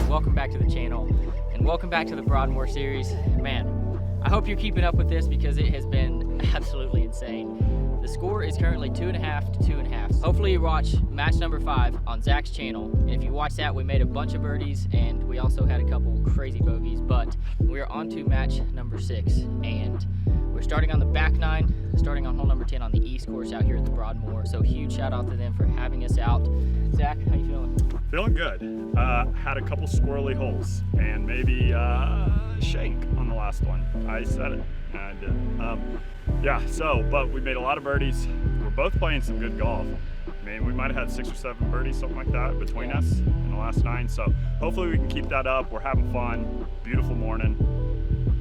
welcome back to the channel, and welcome back to the Broadmoor series. Man, I hope you're keeping up with this because it has been absolutely insane. The score is currently 2.5 to 2.5. Hopefully you watch match number 5 on Zach's channel, and if you watch that, we made a bunch of birdies and we also had a couple crazy bogeys, but we're on to match number 6, and we're starting on the back 9, starting on hole number 10 on the east course out here at the Broadmoor. So huge shout out to them for having us out. Zach, how you feeling? Feeling good. Had a couple squirrely holes and maybe shank on the last one. I said it, and I did. Yeah, but we made a lot of birdies. We're both playing some good golf. I mean, we might have had 6 or 7 birdies, something like that, between us in the last 9. So hopefully we can keep that up. We're having fun. Beautiful morning.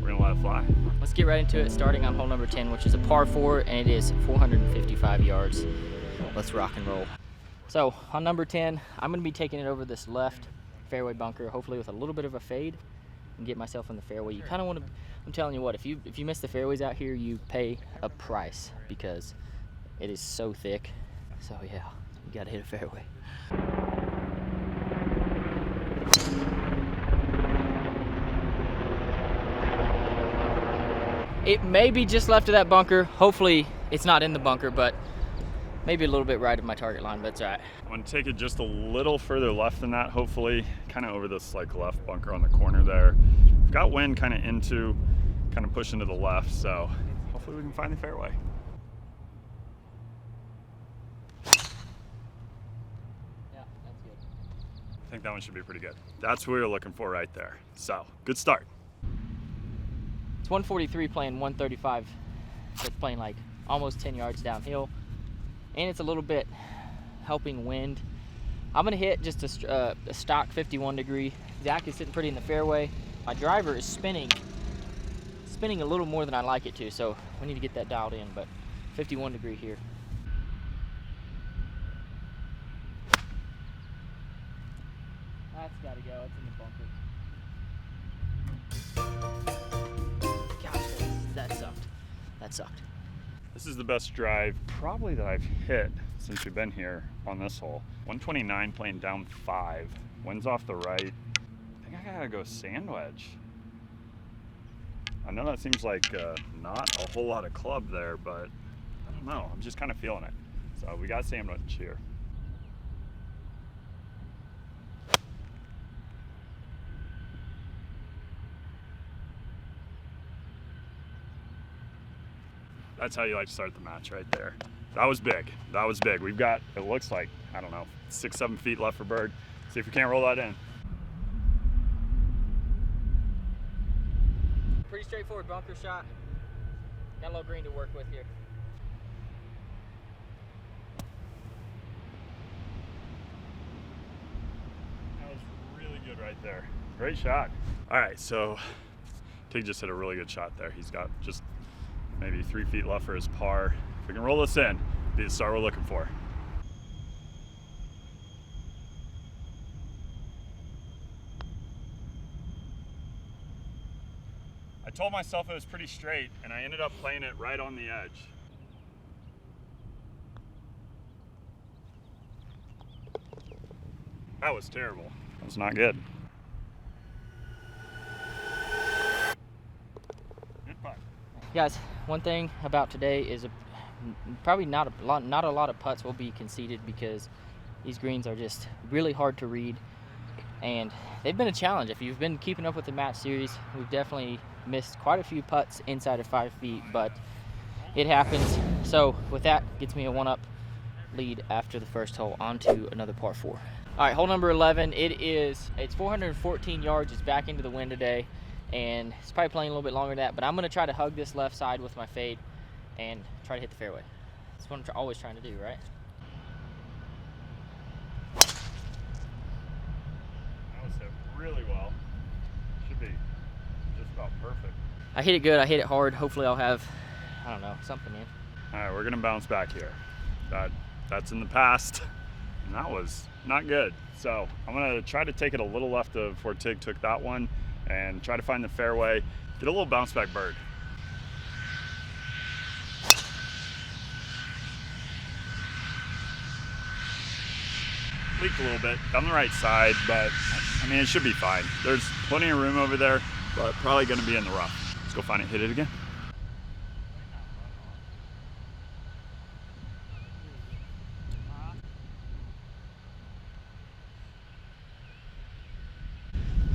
We're gonna let it fly. Let's get right into it, starting on hole number 10, which is a par 4, and it is 455 yards. Let's rock and roll. So on number 10, I'm gonna be taking it over this left fairway bunker, hopefully with a little bit of a fade, and get myself in the fairway. You kind of want to, I'm telling you what, if you miss the fairways out here, you pay a price because it is so thick. So yeah, you gotta hit a fairway. It may be just left of that bunker. Hopefully it's not in the bunker, but maybe a little bit right of my target line, but it's all right. I'm gonna take it just a little further left than that, hopefully, kind of over this like left bunker on the corner there. We've got wind kind of pushing to the left, so hopefully we can find the fairway. Yeah, that's good. I think that one should be pretty good. That's what we were looking for right there. So, good start. It's 143 playing 135, so it's playing like almost 10 yards downhill, and it's a little bit helping wind. I'm gonna hit just a stock 51 degree. Zach is sitting pretty in the fairway. My driver is spinning a little more than I like it to, so we need to get that dialed in, but 51 degree here. That's gotta go, it's in the bunker. Gosh, that sucked. That sucked. This is the best drive probably that I've hit since we've been here on this hole. 129 playing down 5. Wind's off the right. I think I gotta go sand wedge. I know that seems like not a whole lot of club there, but I don't know. I'm just kind of feeling it. So we got sand wedge here. That's how you like to start the match right there. That was big. That was big. We've got, it looks like, I don't know, 6-7 feet left for bird. See if we can't roll that in. Pretty straightforward bunker shot. Got a little green to work with here. That was really good right there. Great shot. All right, so Tig just hit a really good shot there. He's got just maybe 3 feet left for his par. If we can roll this in, be the start we're looking for. I told myself it was pretty straight, and I ended up playing it right on the edge. That was terrible. That was not good. Good putt. Guys, one thing about today is probably not a lot of putts will be conceded because these greens are just really hard to read, and they've been a challenge. If you've been keeping up with the match series, we've definitely missed quite a few putts inside of 5 feet, but it happens. So with that, gets me a 1-up lead after the first hole. On to another par 4. All right, hole number 11. It's 414 yards. It's back into the wind today, and it's probably playing a little bit longer than that, but I'm going to try to hug this left side with my fade and try to hit the fairway. That's what I'm always trying to do, right? That was hit really well. Should be just about perfect. I hit it good. I hit it hard. Hopefully I'll have, I don't know, something in. All right, we're gonna bounce back here. That's in the past, and that was not good. So I'm gonna try to take it a little left of where Tig took that one and try to find the fairway, get a little bounce back bird. Leaked a little bit on the right side, but I mean, it should be fine. There's plenty of room over there, but probably gonna be in the rough. Let's go find it, hit it again.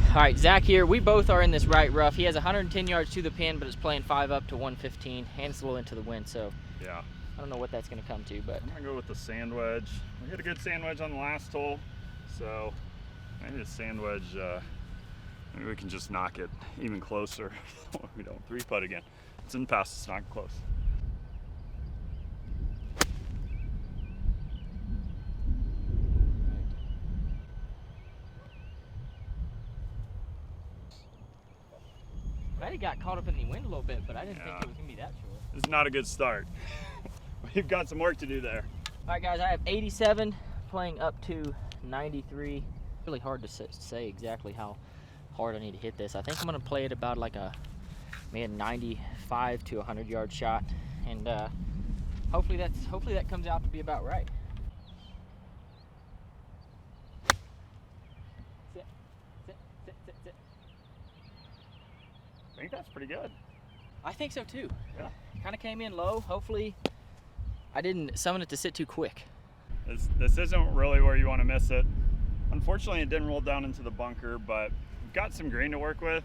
All right, Zach here. We both are in this right rough. He has 110 yards to the pin, but it's playing 5 up to 115, and it's a little into the wind, so yeah. I don't know what that's gonna come to, but I'm gonna go with the sand wedge. We hit a good sand wedge on the last hole, so maybe the sand wedge, maybe we can just knock it even closer. We don't 3-putt again. It's in the past, it's not close. I got caught up in the wind a little bit, but I didn't think it was gonna be that short. This is not a good start. We've got some work to do there. All right, guys, I have 87 playing up to 93. Really hard to say exactly how hard I need to hit this. I think I'm gonna play it about like maybe a 95 to 100 yard shot, and hopefully that comes out to be about right. Sit, sit, sit, sit, sit. I think that's pretty good. I think so too. Yeah. Kind of came in low. Hopefully I didn't summon it to sit too quick. This isn't really where you want to miss it. Unfortunately, it didn't roll down into the bunker, but we've got some green to work with.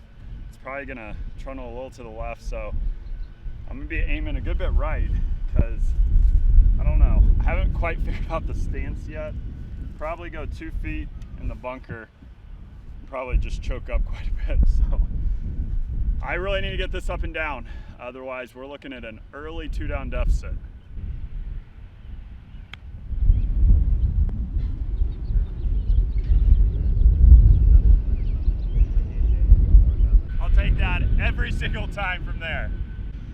It's probably gonna trundle a little to the left, so I'm gonna be aiming a good bit right, because I don't know, I haven't quite figured out the stance yet. Probably go 2 feet in the bunker, probably just choke up quite a bit. So I really need to get this up and down. Otherwise, we're looking at an early 2-down deficit. I'll take that every single time from there.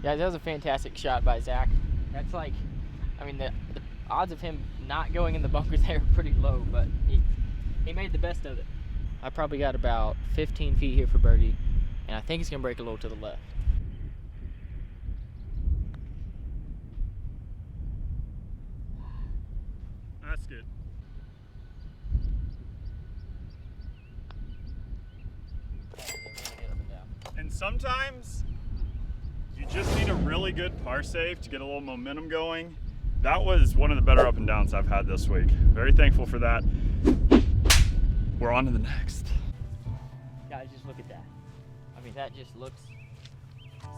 Yeah, that was a fantastic shot by Zach. That's like, I mean, the odds of him not going in the bunker there are pretty low, but he made the best of it. I probably got about 15 feet here for birdie, and I think it's gonna break a little to the left. That's good. And sometimes you just need a really good par save to get a little momentum going. That was one of the better up and downs I've had this week. Very thankful for that. We're on to the next. Guys, just look at that. I mean, that just looks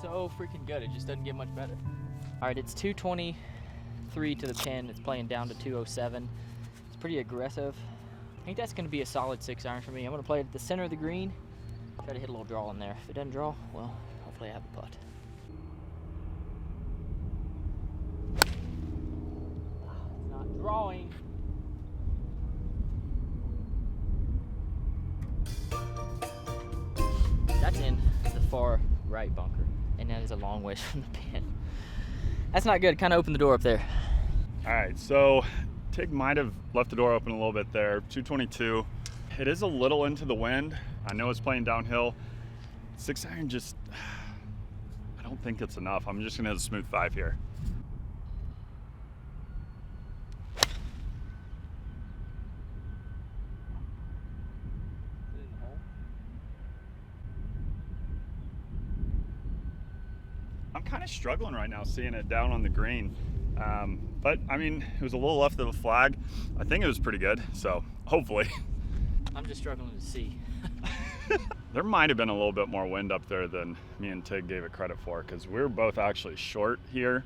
so freaking good. It just doesn't get much better. All right, it's 223 to the pin. It's playing down to 207. It's pretty aggressive. I think that's gonna be a solid 6-iron for me. I'm gonna play it at the center of the green. Try to hit a little draw in there. If it doesn't draw, well, hopefully I have a putt. It's not drawing. That's in the far right bunker, and that is a long ways from the pin. That's not good. Kind of opened the door up there. All right, so Tig might have left the door open a little bit there. 222. It is a little into the wind. I know it's playing downhill. 6-iron just, I don't think it's enough. I'm just gonna hit a smooth 5 here. I'm kind of struggling right now seeing it down on the green. But I mean, it was a little left of the flag. I think it was pretty good, so hopefully. I'm just struggling to see. There might have been a little bit more wind up there than me and Tig gave it credit for, because we're both actually short here.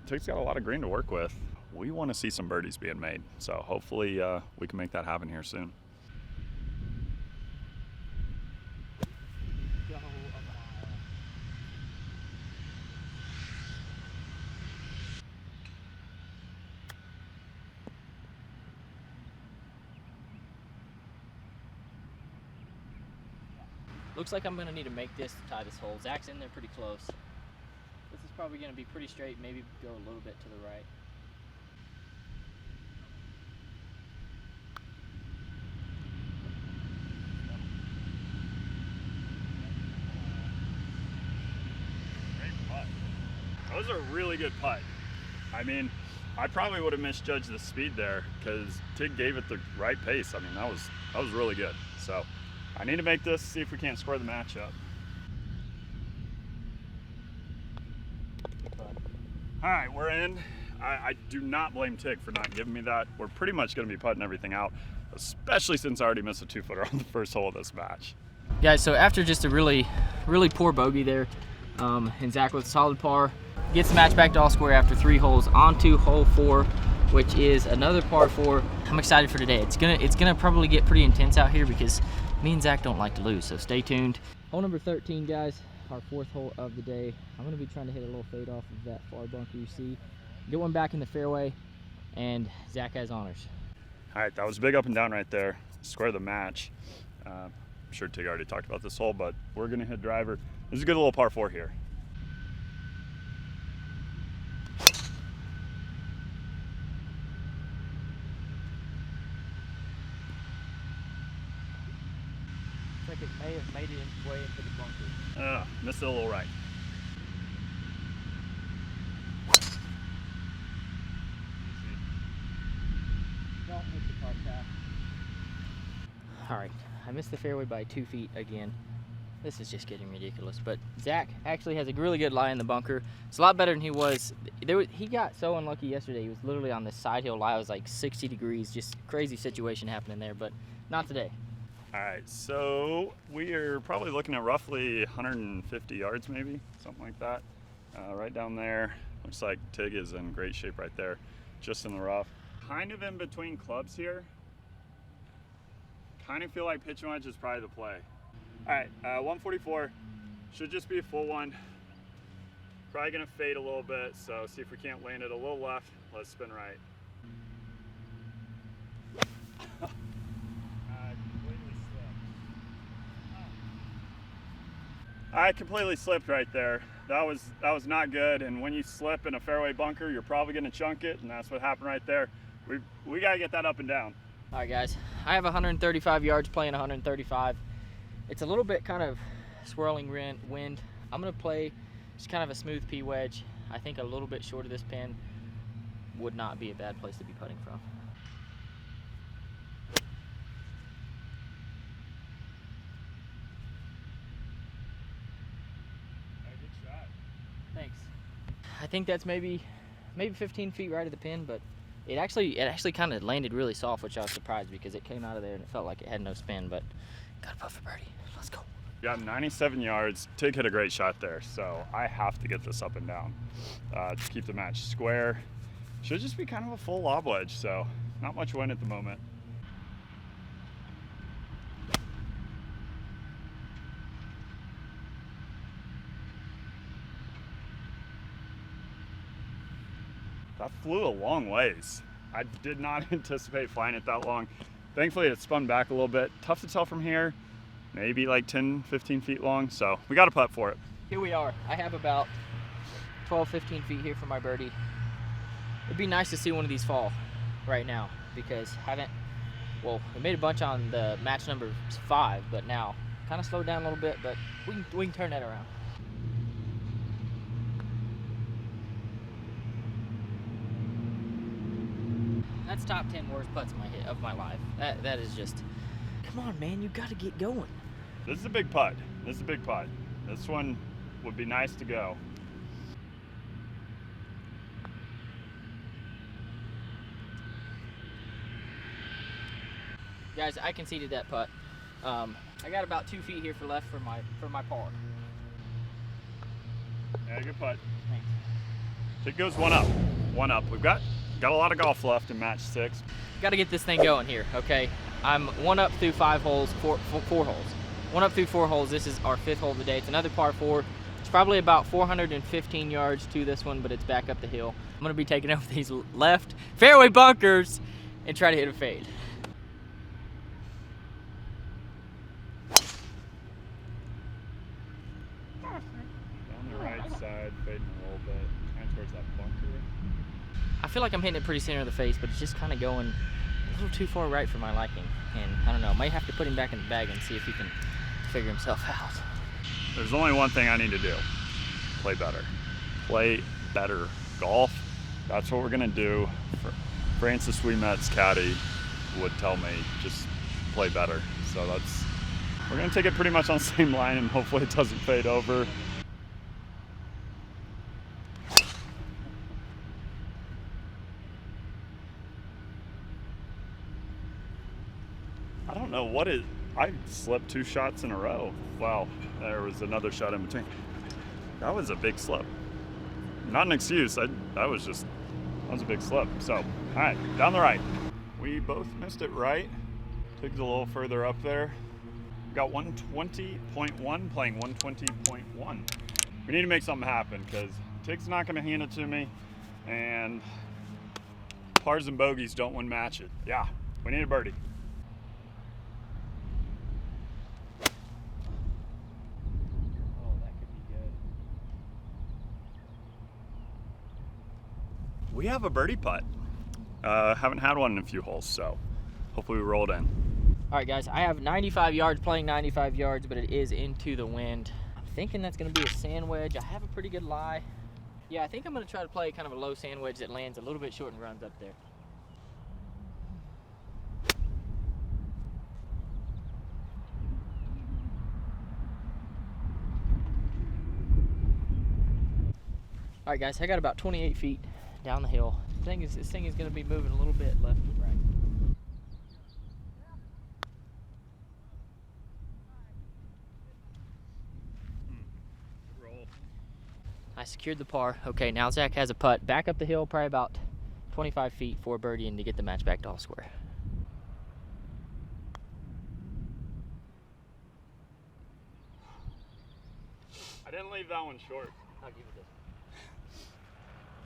Tig's got a lot of green to work with. We want to see some birdies being made, so hopefully we can make that happen here soon. Looks like I'm gonna need to make this to tie this hole. Zach's in there pretty close. This is probably gonna be pretty straight, maybe go a little bit to the right. Great putt. That was a really good putt. I mean, I probably would have misjudged the speed there because Tig gave it the right pace. I mean, that was really good. So I need to make this, see if we can't square the match up. All right, we're in. I do not blame Tig for not giving me that. We're pretty much gonna be putting everything out, especially since I already missed a 2-footer on the first hole of this match. Guys, so after just a really poor bogey there, and Zach with a solid par, gets the match back to all square after 3 holes onto hole 4, which is another par 4. I'm excited for today. It's gonna probably get pretty intense out here because me and Zach don't like to lose, so stay tuned. Hole number 13, guys, our 4th hole of the day. I'm gonna be trying to hit a little fade off of that far bunker you see. Get one back in the fairway, and Zach has honors. All right, that was a big up and down right there. Square the match. I'm sure Tig already talked about this hole, but we're gonna hit driver. This is a good little par 4 here. Looks like it may have made its way into the bunker. Missed it a little right. All right, I missed the fairway by 2 feet again. This is just getting ridiculous. But Zach actually has a really good lie in the bunker. It's a lot better than he was. He got so unlucky yesterday. He was literally on this side hill lie. It was like 60 degrees. Just crazy situation happening there, but not today. All right, so we are probably looking at roughly 150 yards maybe, something like that. Right down there. Looks like Tig is in great shape right there, just in the rough. Kind of in between clubs here. Kind of feel like pitching wedge is probably the play. All right, 144, should just be a full one. Probably gonna fade a little bit, so see if we can't land it a little left. Let's spin right. I completely slipped right there. That was not good, and when you slip in a fairway bunker, you're probably gonna chunk it, and that's what happened right there. We gotta get that up and down. All right, guys, I have 135 yards playing 135. It's a little bit kind of swirling wind. I'm gonna play just kind of a smooth P wedge. I think a little bit short of this pin would not be a bad place to be putting from. Good shot. Thanks. I think that's maybe 15 feet right of the pin, but it actually kind of landed really soft, which I was surprised because it came out of there and it felt like it had no spin, but got a putt for birdie. Let's go. Got 97 yards. Tig hit a great shot there, so I have to get this up and down to keep the match square. Should just be kind of a full lob wedge, so not much wind at the moment. That flew a long ways. I did not anticipate flying it that long. Thankfully, it spun back a little bit. Tough to tell from here. Maybe like 10, 15 feet long, so we got a putt for it. Here we are. I have about 12, 15 feet here for my birdie. It'd be nice to see one of these fall right now because we made a bunch on the match number 5, but now kind of slowed down a little bit, but we can turn that around. That's top 10 worst putts of my life. That is just, come on, man, you got to get going. This is a big putt. This is a big putt. This one would be nice to go. Guys, I conceded that putt. I got about 2 feet here for left for my par. Yeah, good putt. Thanks. It goes one up. One up. We've got a lot of golf left in match 6. Got to get this thing going here, okay? I'm 1 up through 5 holes, four holes. 1 up through 4 holes. This is our 5th hole of the day. It's another par 4. It's probably about 415 yards to this one, but it's back up the hill. I'm gonna be taking over these left fairway bunkers and try to hit a fade. On the right side, fading a little bit, kind of towards that bunker. I feel like I'm hitting it pretty center of the face, but it's just kind of going a little too far right for my liking. And I don't know, might have to put him back in the bag and see if he can figure himself out. There's only one thing I need to do. Play better. Play better golf. That's what we're gonna do. Francis Ouimet's caddy would tell me, just play better. So We're gonna take it pretty much on the same line and hopefully it doesn't fade over. I don't know what it, I slipped 2 shots in a row. Wow, there was another shot in between. That was a big slip. Not an excuse, that was a big slip. So, all right, down the right. We both missed it right. Took it a little further up there. Got 120.1, playing 120.1. We need to make something happen because Tig's not gonna hand it to me, and pars and bogeys don't win matches. Yeah, we need a birdie. Oh, that could be good. We have a birdie putt. Haven't had one in a few holes, so hopefully we roll it in. All right, guys, I have 95 yards, playing 95 yards, but it is into the wind. I'm thinking that's gonna be a sand wedge. I have a pretty good lie. Yeah, I think I'm gonna try to play kind of a low sand wedge that lands a little bit short and runs up there. All right, guys, I got about 28 feet down the hill. The thing is, this thing is gonna be moving a little bit left to right. I secured the par. Okay, now Zach has a putt back up the hill, probably about 25 feet for birdie and to get the match back to all square. I didn't leave that one short. I'll give it this.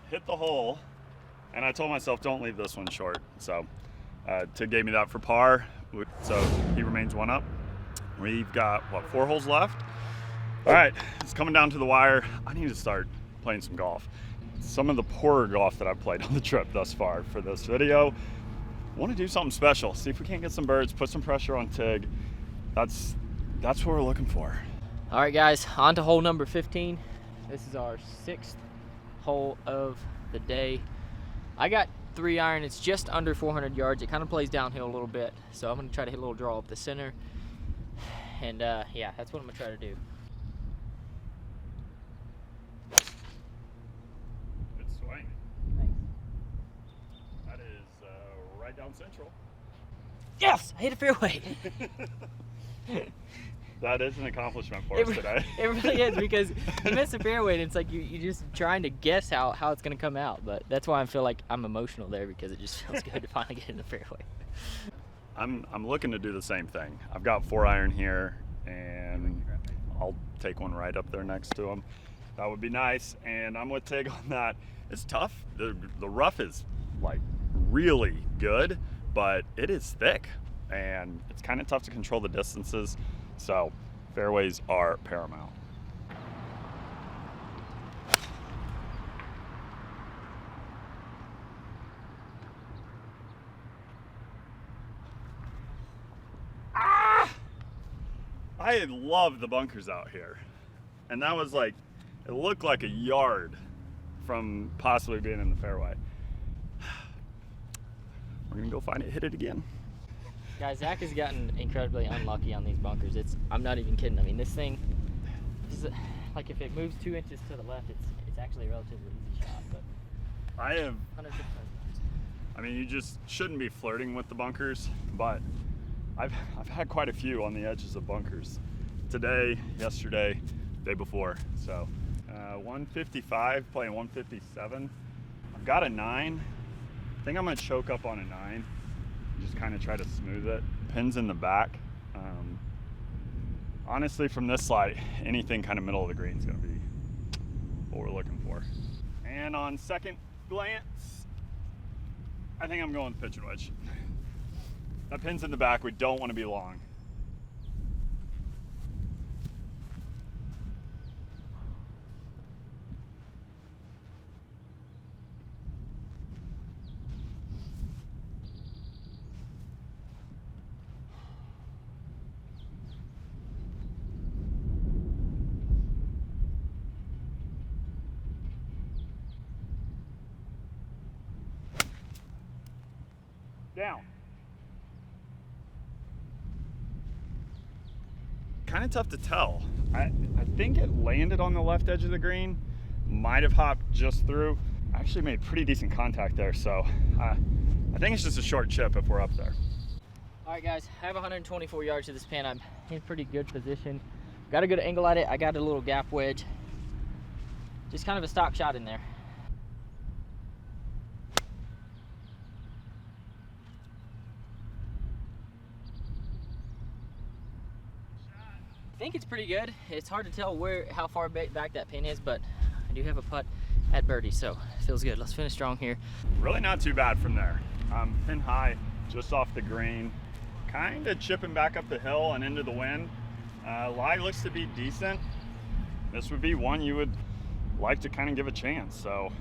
Hit the hole, and I told myself don't leave this one short. So Tig gave me that for par, so he remains 1 up. We've got, what, 4 holes left? All right, it's coming down to the wire. I need to start playing some golf. Some of the poorer golf that I've played on the trip thus far for this video. I want to do something special. See if we can't get some birds, put some pressure on Tig. That's what we're looking for. All right, guys, on to hole number 15. This is our 6th hole of the day. I got 3 iron. It's just under 400 yards. It kind of plays downhill a little bit, so I'm going to try to hit a little draw up the center. And yeah, that's what I'm going to try to do. Good swing. Thanks. That is right down central. Yes, I hit a fairway. That is an accomplishment for us today. It really is, because you miss the fairway and it's like you're just trying to guess how it's going to come out. But that's why I feel like I'm emotional there, because it just feels good to finally get in the fairway. I'm looking to do the same thing. I've got 4 iron here, and I'll take one right up there next to him. That would be nice, and I'm with Tig on that. It's tough. The rough is like really good, but it is thick, and it's kind of tough to control the distances. So fairways are paramount. I love the bunkers out here. And that was like, it looked like a yard from possibly being in the fairway. We're gonna go find it, hit it again. Guys, Zach has gotten incredibly unlucky on these bunkers. I'm not even kidding. I mean, this thing, like if it moves 2 inches to the left, it's actually a relatively easy shot. But I have, 100%. I mean, you just shouldn't be flirting with the bunkers, but I've had quite a few on the edges of bunkers. Today, yesterday, day before. So 155, playing 157. I've got a 9. I think I'm gonna choke up on a 9. Just kind of try to smooth it. Pins in the back. Honestly, from this slide, anything kind of middle of the green is gonna be what we're looking for. And on second glance, I think I'm going pitch and wedge. That pin's in the back, we don't want to be long. Down. kind of tough to tell. I think it landed on the left edge of the green, might have hopped just through. I actually made pretty decent contact there, so I think it's just a short chip if we're up there. All right, guys, I have 124 yards to this pin. I'm in pretty good position. Got a good angle at it. I got a little gap wedge. Just kind of a stock shot in there. I think it's pretty good. It's hard to tell how far back that pin is, but I do have a putt at birdie, so it feels good. Let's finish strong here. Really not too bad from there. Pin high, just off the green. Kind of chipping back up the hill and into the wind. Lie looks to be decent. This would be one you would like to kind of give a chance. So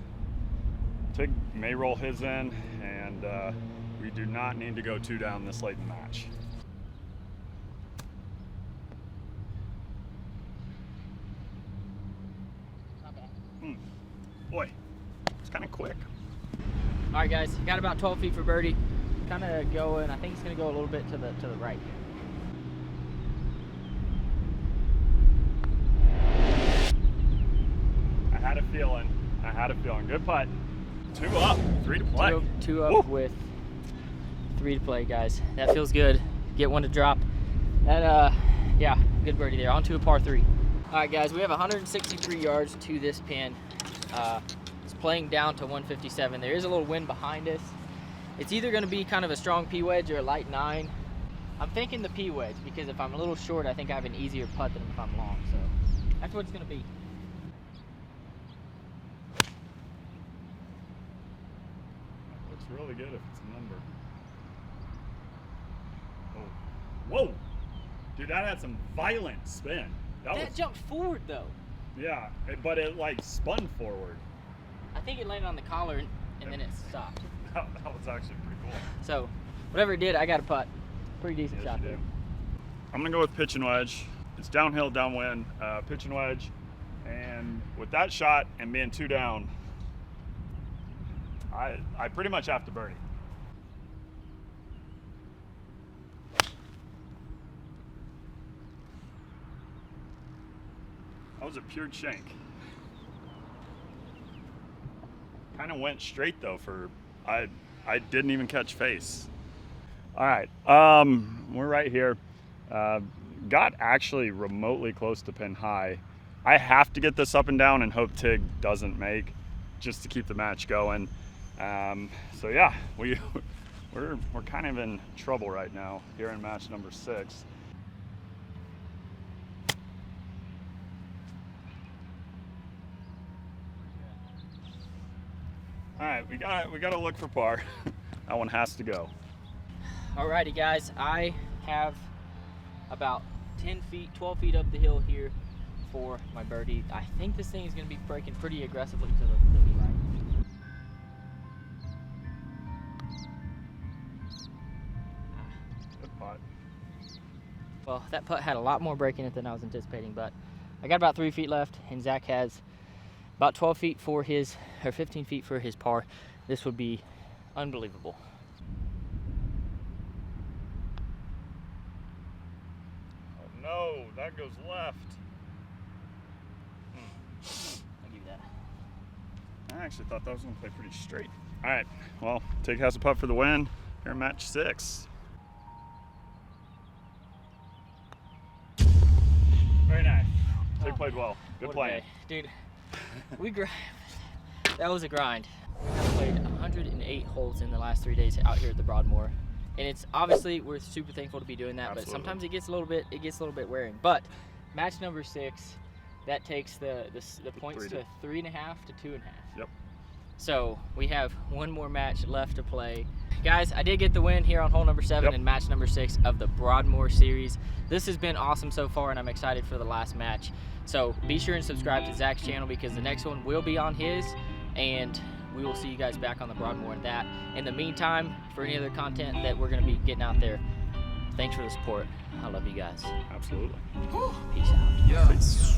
Tig may roll his in, and we do not need to go 2 down this late in the match. Boy, it's kind of quick. All right, guys, got about 12 feet for birdie. Kind of going, I think it's going to go a little bit to the right. I had a feeling. Good putt. 2 up, 3 to play. Two up. Woo. With 3 to play, guys. That feels good. Get one to drop. That, yeah, good birdie there. On to a par 3. All right, guys, we have 163 yards to this pin. It's playing down to 157. There is a little wind behind us. It's either going to be kind of a strong P wedge or a light 9. I'm thinking the P wedge, because if I'm a little short, I think I have an easier putt than if I'm long. So that's what it's going to be. Looks really good if it's a number. Oh. Whoa! Dude, that had some violent spin. That jumped forward, though. Yeah, but it like spun forward. I think it landed on the collar and then it stopped. That was actually pretty cool. So, whatever it did, I got a putt. Pretty decent shot there. I'm gonna go with pitch and wedge. It's downhill, downwind, pitch and wedge. And with that shot and being 2 down, I pretty much have to birdie. That was a pure shank. Kind of went straight though I didn't even catch face. All right, we're right here. Got actually remotely close to pin high. I have to get this up and down and hope Tig doesn't make, just to keep the match going. So yeah, we're kind of in trouble right now here in match number 6. All right, we got to look for par. That one has to go. Alrighty, guys, I have about 12 feet up the hill here for my birdie. I think this thing is going to be breaking pretty aggressively to the right. Good putt. Well, that putt had a lot more break in it than I was anticipating, but I got about 3 feet left, and Zach has about 12 feet for his, or 15 feet for his par. This would be unbelievable. Oh no, that goes left. I'll give you that. I actually thought that was going to play pretty straight. All right, well, Tig has a putt for the win here in match 6. Very nice. Tig played well. Good playing. Dude, that was a grind. I played 108 holes in the last 3 days out here at the Broadmoor. And it's obviously, we're super thankful to be doing that. Absolutely. But sometimes it gets a little bit wearing. But match number 6, that takes the points to 3.5 to 2.5. Yep. So we have one more match left to play. Guys, I did get the win here on hole number 7 in match number 6 of the Broadmoor series. This has been awesome so far, and I'm excited for the last match. So be sure and subscribe to Zach's channel, because the next one will be on his, and we will see you guys back on the Broadmoor and that. In the meantime, for any other content that we're going to be getting out there, thanks for the support. I love you guys. Absolutely. Peace out. Peace.